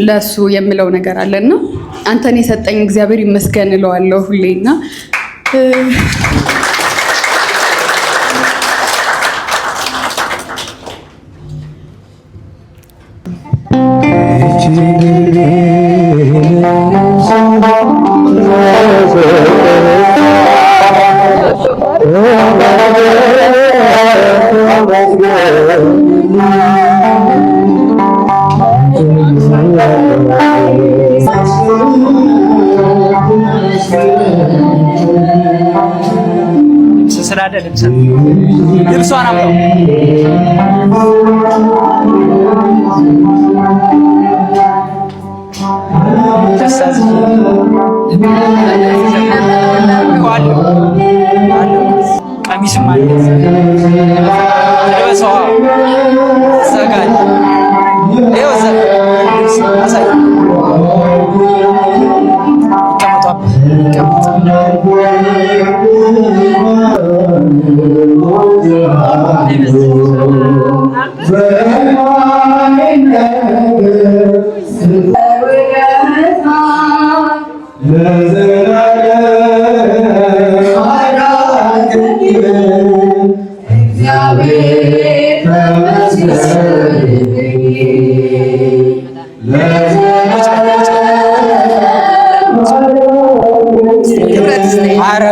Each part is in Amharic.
ለሱ የምለው ነገር አለና አንተን የሰጠኝ እግዚአብሔር ይመስገን እለዋለሁ ሁሌና ስላደ ልብሷን አምጣው ተሳዝ ቀሚስ ማለት ለበሰዋ ዘጋል ይወዘ አሳይ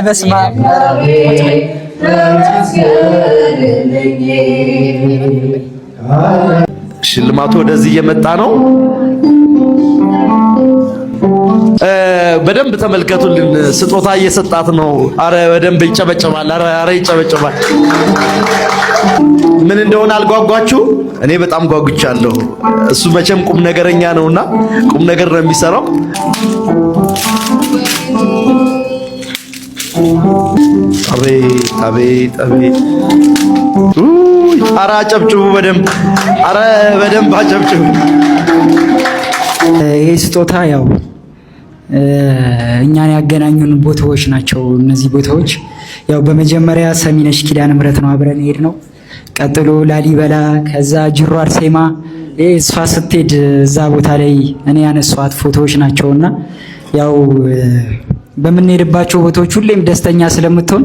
በስማ ሽልማቱ ወደዚህ እየመጣ ነው። በደንብ ተመልከቱልን። ስጦታ እየሰጣት ነው። አረ በደንብ ይጨበጨባል። አረ ይጨበጨባል። ምን እንደሆነ አልጓጓችሁ? እኔ በጣም ጓጉቻለሁ። እሱ መቼም ቁም ነገረኛ ነውና ቁም ነገር ነው የሚሰራው። አቤት አቤት አቤት! አረ አጨብጭቡ በደንብ! አረ በደንብ አጨብጭቡ! ይሄ ስጦታ ያው እኛን ያገናኙን ቦታዎች ናቸው። እነዚህ ቦታዎች ያው በመጀመሪያ ሰሚነሽ ኪዳነ ምህረት ነው አብረን ሄድ ነው። ቀጥሎ ላሊበላ፣ ከዛ ጅሩ አርሴማ። እሷ ስትሄድ እዛ ቦታ ላይ እኔ ያነሷት ፎቶዎች ናቸውና ያው በምንሄድባቸው ቦታዎች ሁሌም ደስተኛ ስለምትሆን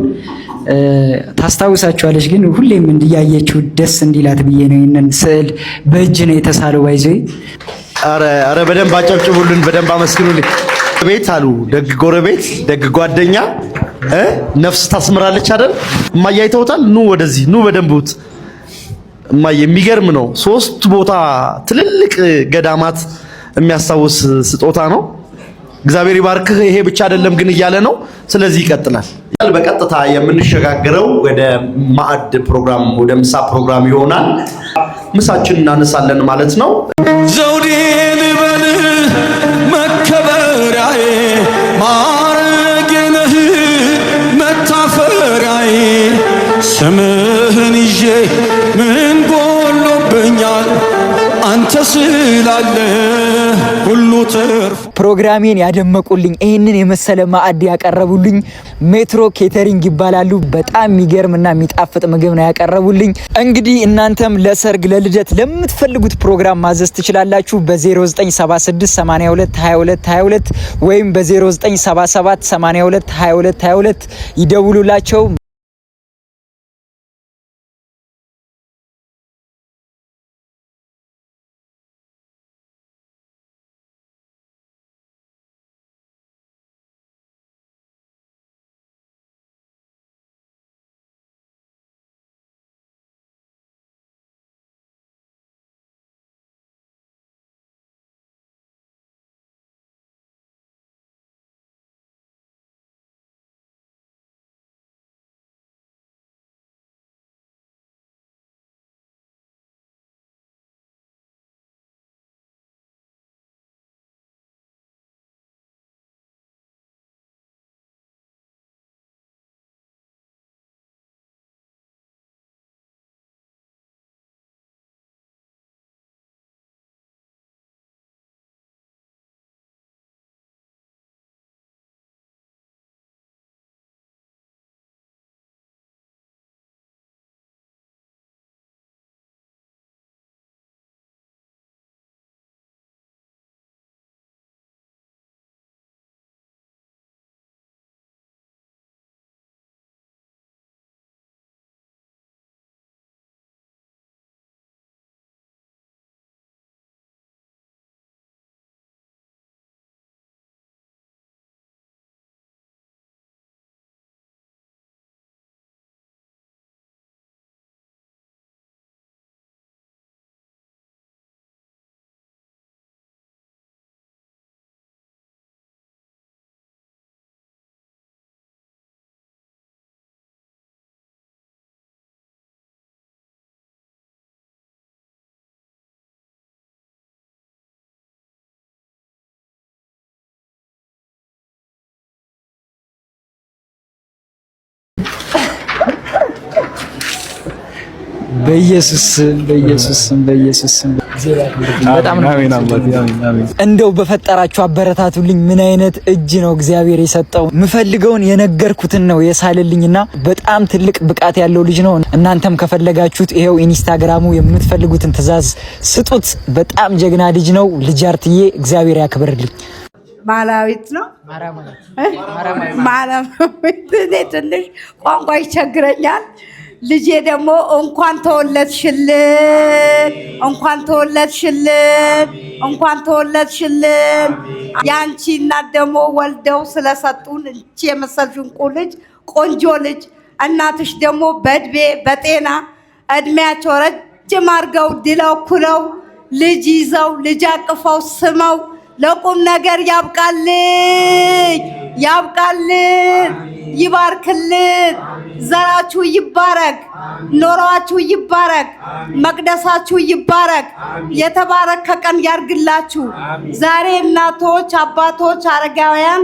ታስታውሳቸዋለች። ግን ሁሌም እንዲያየችው ደስ እንዲላት ብዬ ነው ይሄንን ስዕል በእጅ ነው የተሳለው። ባይዘይ አረ በደንብ አጨብጭቡልን፣ በደንብ አመስግኑልኝ። ቤት አሉ ደግ ጎረቤት፣ ደግ ጓደኛ ነፍስ ታስምራለች አይደል? እማዬ አይተውታል። ኑ ወደዚህ ኑ፣ በደንብ ውት። እማዬ የሚገርም ነው። 3 ቦታ ትልልቅ ገዳማት የሚያስታውስ ስጦታ ነው። እግዚአብሔር ይባርክህ። ይሄ ብቻ አይደለም ግን እያለ ነው። ስለዚህ ይቀጥላል። በቀጥታ የምንሸጋገረው ወደ ማዕድ ፕሮግራም፣ ወደ ምሳ ፕሮግራም ይሆናል። ምሳችን እናነሳለን ማለት ነው። ዘውዴን በል መከበሪያዬ፣ ማረጌ ነህ መታፈሪያዬ፣ ስምህን ይዤ ምን ጎሎብኛል? አንተ ስላለ ሁሉ ትርፍ። ፕሮግራሜን ያደመቁልኝ ይህንን የመሰለ ማዕድ ያቀረቡልኝ ሜትሮ ኬተሪንግ ይባላሉ። በጣም የሚገርምና የሚጣፍጥ ምግብ ነው ያቀረቡልኝ። እንግዲህ እናንተም ለሰርግ፣ ለልደት፣ ለምትፈልጉት ፕሮግራም ማዘዝ ትችላላችሁ። በ0976 82 22 22 ወይም በ0977 82 22 22 ይደውሉላቸው። በኢየሱስ በጣም እንደው በፈጠራችሁ አበረታቱልኝ። ምን አይነት እጅ ነው እግዚአብሔር የሰጠው? ምፈልገውን የነገርኩትን ነው የሳልልኝና በጣም ትልቅ ብቃት ያለው ልጅ ነው። እናንተም ከፈለጋችሁት ይሄው ኢንስታግራሙ የምትፈልጉትን ትዕዛዝ ስጡት። በጣም ጀግና ልጅ ነው። ልጅ አርትዬ እግዚአብሔር ያክብርልኝ። ማላዊት ነው ማራማዊት እኔ ትንሽ ቋንቋ ይቸግረኛል። ልጄ ደግሞ እንኳን ተወለድሽልን። ያንቺ እናት ደግሞ ወልደው ስለሰጡን እንቺ የመሰልሽ እንቁ ልጅ ቆንጆ ልጅ እናትሽ ደግሞ በእድሜ በጤና እድሜያቸው ረጅም አድርገው ድለው ኩለው ልጅ ይዘው ልጅ አቅፈው ስመው ለቁም ነገር ያብቃልን፣ ይባርክልን። ዘራችሁ ይባረክ፣ ኖሯችሁ ይባረክ፣ መቅደሳችሁ ይባረክ። የተባረከ ቀን ያርግላችሁ። ዛሬ እናቶች፣ አባቶች፣ አረጋውያን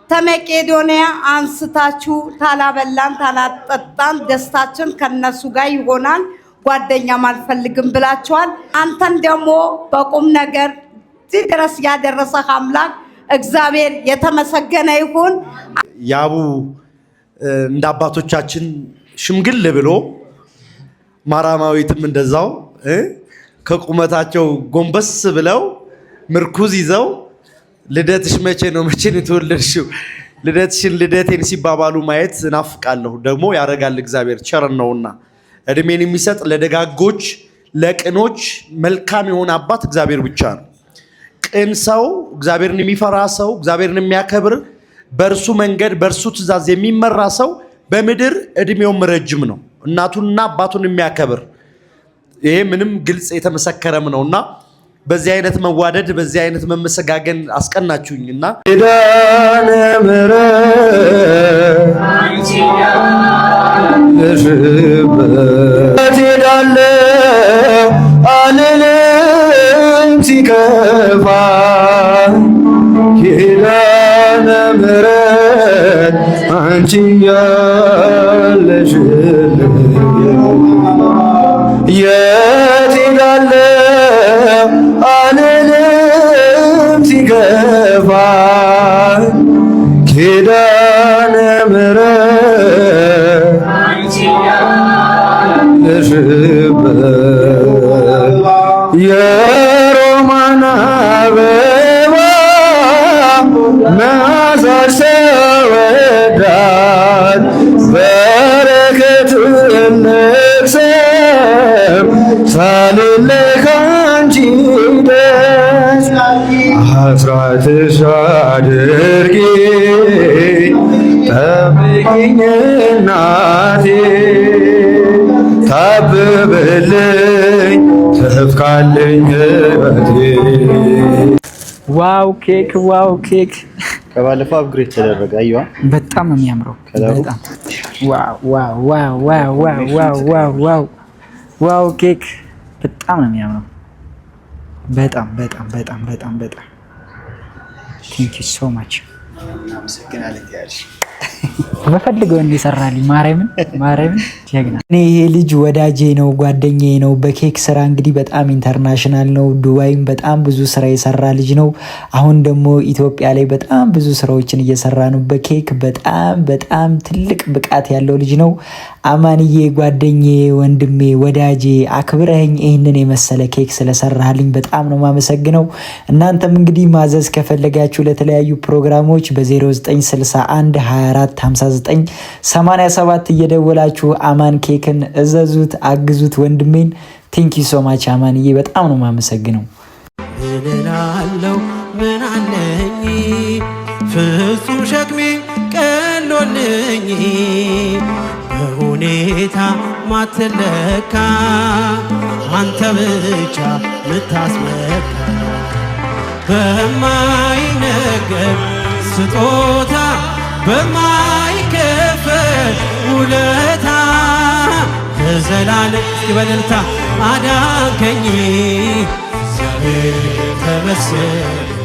ከመቄዶንያ አንስታችሁ ታላበላን ታላጠጣን ደስታችን ከነሱ ጋር ይሆናል። ጓደኛም አልፈልግም ብላችኋል። አንተን ደግሞ በቁም ነገር ድረስ ያደረሰ አምላክ እግዚአብሔር የተመሰገነ ይሁን። ያቡ እንደ አባቶቻችን ሽምግል ብሎ ማራማዊትም እንደዛው ከቁመታቸው ጎንበስ ብለው ምርኩዝ ይዘው ልደትሽ መቼ ነው የተወለድሽው ልደቴን ሲባባሉ ማየት ናፍቃለሁ። ደግሞ ያረጋል እግዚአብሔር ቸር ነውና እድሜን የሚሰጥ ለደጋጎች ለቅኖች መልካም የሆነ አባት እግዚአብሔር ብቻ ነው። ቅን ሰው እግዚአብሔርን የሚፈራ ሰው እግዚአብሔርን የሚያከብር በእርሱ መንገድ በእርሱ ትእዛዝ የሚመራ ሰው በምድር እድሜውም ረጅም ነው። እናቱንና አባቱን የሚያከብር ይሄ ምንም ግልጽ የተመሰከረም ነውና በዚህ አይነት መዋደድ በዚህ አይነት መመሰጋገን አስቀናችሁኝና ኪዳነ ምሕረት አልልም ሲከፋ ኪዳነ ምሕረት አንቺ ያለሽልኝ የት ሄዳለሁ አልልም ሲከፋ ኪዳነ ምሕረት አንቺ ያለሽበት የሮማን አበባ መዓዛሽ ተወዳጅ በረከት ልቅሰም ሳልልህ አንቺ ደስ አስራትሽ አድርጊ ጠብቂኝ እናቴ ታብብልኝ ትፍካልኝ ህይወቴ። ዋው ኬክ ከባለፈው አፕግሬድ ተደረገ። አይዋ በጣም ነው የሚያምረው። በጣም ዋው ኬክ በጣም ነው የሚያምረው። በጣም ቴንክ ዩ ሶ ማች። አመሰግናለሁ ያልሽ በፈልገው እንዲሰራልኝ ማርያምን ጀግና። እኔ ይሄ ልጅ ወዳጄ ነው ጓደኛዬ ነው። በኬክ ስራ እንግዲህ በጣም ኢንተርናሽናል ነው። ዱባይም በጣም ብዙ ስራ የሰራ ልጅ ነው። አሁን ደግሞ ኢትዮጵያ ላይ በጣም ብዙ ስራዎችን እየሰራ ነው በኬክ። በጣም ትልቅ ብቃት ያለው ልጅ ነው። አማንዬ ጓደኛዬ፣ ወንድሜ፣ ወዳጄ አክብረኸኝ ይህንን የመሰለ ኬክ ስለሰራህልኝ በጣም ነው ማመሰግነው። እናንተም እንግዲህ ማዘዝ ከፈለጋችሁ ለተለያዩ ፕሮግራሞች በ0961 24 59 87 እየደወላችሁ አማን ኬክን እዘዙት፣ አግዙት ወንድሜን። ቴንክ ዩ ሶ ማች አማንዬ በጣም ነው ማመሰግነው። እልላለሁ ምን አለኝ ፍጹም ሸክሜ ቀሎልኝ በሁኔታ ማትለካ አንተ ብቻ ምታስመካ በማይነገር ስጦታ በማይከፈል ውለታ ለዘላለም በእልልታ አዳንከኝ እግዚአብሔር ተመስገን።